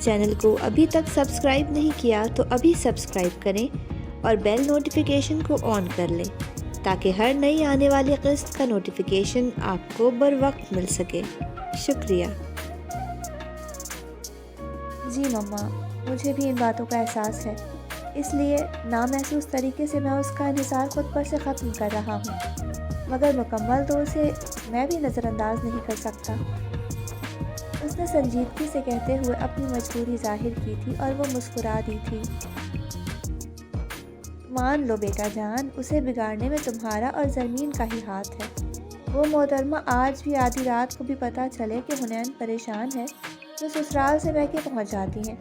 Channel کو ابھی تک سبسکرائب نہیں کیا تو ابھی سبسکرائب کریں اور بیل نوٹیفیکیشن کو آن کر لیں تاکہ ہر نئی آنے والی قسط کا نوٹیفیکیشن آپ کو بروقت مل سکے۔ شکریہ۔ جی مما، مجھے بھی ان باتوں کا احساس ہے، اس لیے نامحسوس طریقے سے میں اس کا انحصار خود پر سے ختم کر رہا ہوں، مگر مکمل طور سے میں بھی نظر انداز نہیں کر سکتا۔ اس نے سنجیدگی سے کہتے ہوئے اپنی مجبوری ظاہر کی تھی اور وہ مسکرا دی تھی۔ مان لو بیٹا جان، اسے بگاڑنے میں تمہارا اور زرمین کا ہی ہاتھ ہے۔ وہ محترمہ آج بھی آدھی رات کو بھی پتہ چلے کہ حنین پریشان ہے تو سسرال سے بہ کے پہنچ جاتی ہیں۔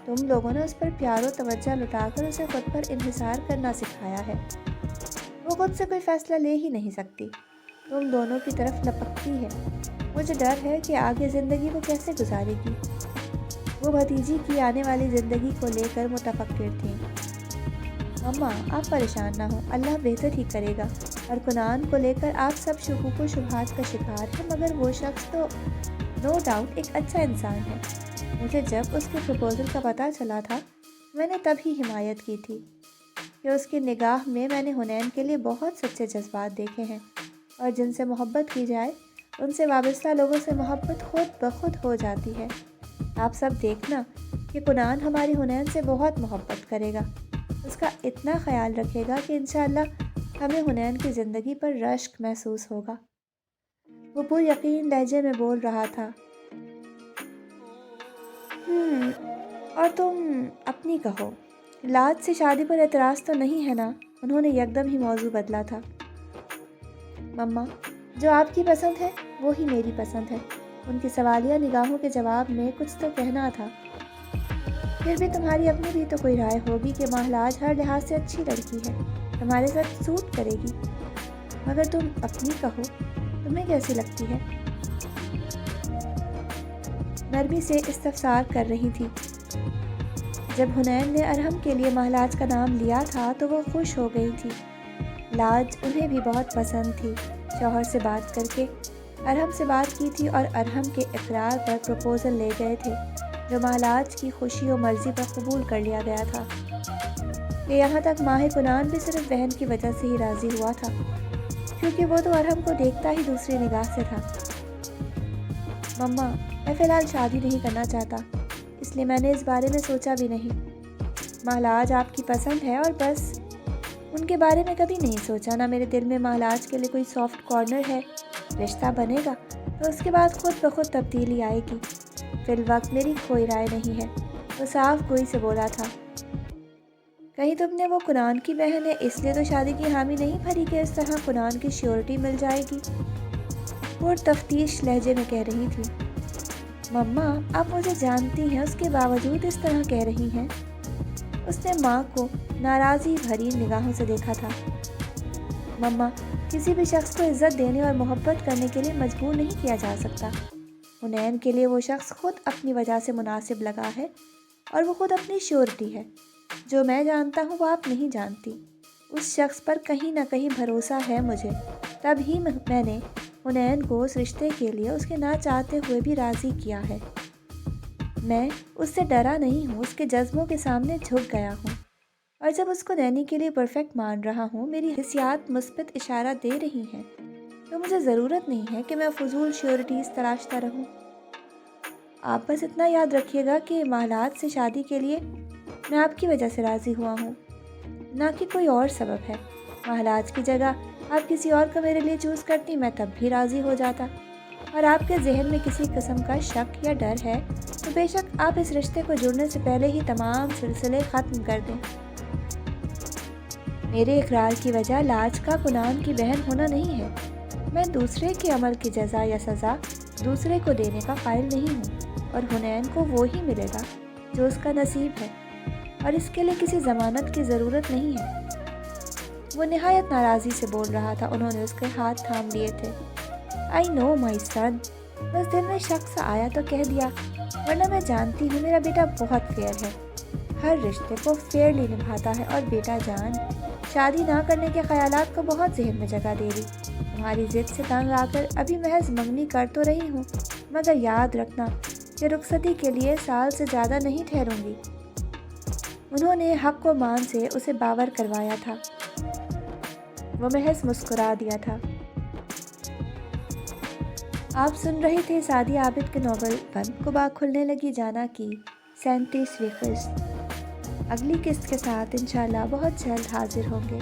تم لوگوں نے اس پر پیار و توجہ لٹا کر اسے خود پر انحصار کرنا سکھایا ہے۔ وہ خود سے کوئی فیصلہ لے ہی نہیں سکتی، تم دونوں کی طرف لپکتی ہے۔ مجھے ڈر ہے کہ آگے زندگی وہ کیسے گزارے گی۔ وہ بھتیجی کی آنے والی زندگی کو لے کر متفکر تھیں۔ مما، آپ پریشان نہ ہوں، اللہ بہتر ہی کرے گا، اور کنان کو لے کر آپ سب شکوک و شبہات کا شکار ہیں، مگر وہ شخص تو نو ڈاؤٹ ایک اچھا انسان ہے۔ مجھے جب اس کے پروپوزل کا پتہ چلا تھا میں نے تب ہی حمایت کی تھی کہ اس کی نگاہ میں نے حنین کے لیے بہت سچے جذبات دیکھے ہیں، اور جن سے محبت کی جائے ان سے وابستہ لوگوں سے محبت خود بخود ہو جاتی ہے۔ آپ سب دیکھنا کہ کنان ہماری حنین سے بہت محبت کرے گا، اس کا اتنا خیال رکھے گا کہ انشاءاللہ ہمیں حنین کی زندگی پر رشک محسوس ہوگا۔ وہ پر یقین لہجے میں بول رہا تھا۔ اور تم اپنی کہو، لاج سے شادی پر اعتراض تو نہیں ہے نا؟ انہوں نے یکدم ہی موضوع بدلا تھا۔ مما، جو آپ کی پسند ہے وہی میری پسند ہے۔ ان کی سوالیہ نگاہوں کے جواب میں کچھ تو کہنا تھا۔ پھر بھی تمہاری اپنی بھی تو کوئی رائے ہوگی کہ مہلاج ہر لحاظ سے اچھی لڑکی ہے، تمہارے ساتھ سوٹ کرے گی، مگر تم اپنی کہو، تمہیں کیسی لگتی ہے؟ نرمی سے استفسار کر رہی تھی۔ جب حنین نے ارحم کے لیے مہلاج کا نام لیا تھا تو وہ خوش ہو گئی تھی۔ لاج انہیں بھی بہت پسند تھی۔ شوہر سے بات کر کے ارحم سے بات کی تھی اور ارحم کے اقرار پر پروپوزل لے گئے تھے، جو مہلاج کی خوشی و مرضی پر قبول کر لیا گیا تھا کہ یہاں تک ماہ کنان بھی صرف بہن کی وجہ سے ہی راضی ہوا تھا، کیونکہ وہ تو ارحم کو دیکھتا ہی دوسری نگاہ سے تھا۔ مما، میں فی الحال شادی نہیں کرنا چاہتا، اس لیے میں نے اس بارے میں سوچا بھی نہیں۔ مہلاج آپ کی پسند ہے اور بس، ان کے بارے میں کبھی نہیں سوچا، نہ میرے دل میں مہلاج کے لیے کوئی سافٹ کارنر ہے۔ رشتہ بنے گا تو اس کے بعد خود بخود تبدیلی آئے گی، فی الوقت میری کوئی رائے نہیں ہے۔ وہ صاف گوئی سے بولا تھا۔ کہیں تم نے وہ کنان کی بہن ہے اس لیے تو شادی کی حامی نہیں بھری کہ اس طرح کنان کی شیورٹی مل جائے گی؟ اور تفتیش لہجے میں کہہ رہی تھی۔ مما، آپ مجھے جانتی ہیں، اس کے باوجود اس طرح کہہ رہی ہیں؟ اس نے ماں کو ناراضی بھری نگاہوں سے دیکھا تھا۔ مما، کسی بھی شخص کو عزت دینے اور محبت کرنے کے لیے مجبور نہیں کیا جا سکتا۔ حنین کے لیے وہ شخص خود اپنی وجہ سے مناسب لگا ہے، اور وہ خود اپنی شیورٹی ہے۔ جو میں جانتا ہوں وہ آپ نہیں جانتی۔ اس شخص پر کہیں نہ کہیں بھروسہ ہے مجھے، تب ہی میں نے حنین کو اس رشتے کے لیے اس کے نہ چاہتے ہوئے بھی راضی کیا ہے۔ میں اس سے ڈرا نہیں ہوں، اس کے جذبوں کے سامنے جھک گیا ہوں، اور جب اس کو نینی کے لیے پرفیکٹ مان رہا ہوں، میری حسیات مثبت اشارہ دے رہی ہیں، تو مجھے ضرورت نہیں ہے کہ میں فضول شیورٹیز تراشتا رہوں۔ آپ بس اتنا یاد رکھیے گا کہ مہلاج سے شادی کے لیے میں آپ کی وجہ سے راضی ہوا ہوں، نہ کہ کوئی اور سبب ہے۔ مہلاج کی جگہ آپ کسی اور کو میرے لیے چوز کرتی، میں تب بھی راضی ہو جاتا، اور آپ کے ذہن میں کسی قسم کا شک یا ڈر ہے تو بے شک آپ اس رشتے کو جڑنے سے پہلے ہی تمام سلسلے ختم کر دیں۔ میرے اقرار کی وجہ لاج کا کنان کی بہن ہونا نہیں ہے۔ میں دوسرے کے عمل کی جزا یا سزا دوسرے کو دینے کا قائل نہیں ہوں، اور حنین کو وہی ملے گا جو اس کا نصیب ہے، اور اس کے لیے کسی ضمانت کی ضرورت نہیں ہے۔ وہ نہایت ناراضی سے بول رہا تھا۔ انہوں نے اس کے ہاتھ تھام لیے تھے۔ آئی نو مائی سن، بس دل میں شک سا آیا تو کہہ دیا، ورنہ میں جانتی ہوں میرا بیٹا بہت فیئر ہے، ہر رشتے کو فیئرلی نبھاتا ہے، اور بیٹا جان شادی نہ کرنے کے خیالات کو بہت ذہن میں جگہ دے دی۔ تمہاری ضد سے تنگ آ کر ابھی محض منگنی کر تو رہی ہوں، مگر یاد رکھنا کہ رخصتی کے لیے سال سے زیادہ نہیں ٹھہروں گی۔ انہوں نے حق و مان سے اسے باور کروایا تھا۔ وہ محض مسکرا دیا تھا۔ آپ سن رہے تھے سعدیہ عابد کے ناول بند کو باغ کھلنے لگی جانا کی 37ویں قسط۔ اگلی قسط کے ساتھ انشاءاللہ بہت جلد حاضر ہوں گے۔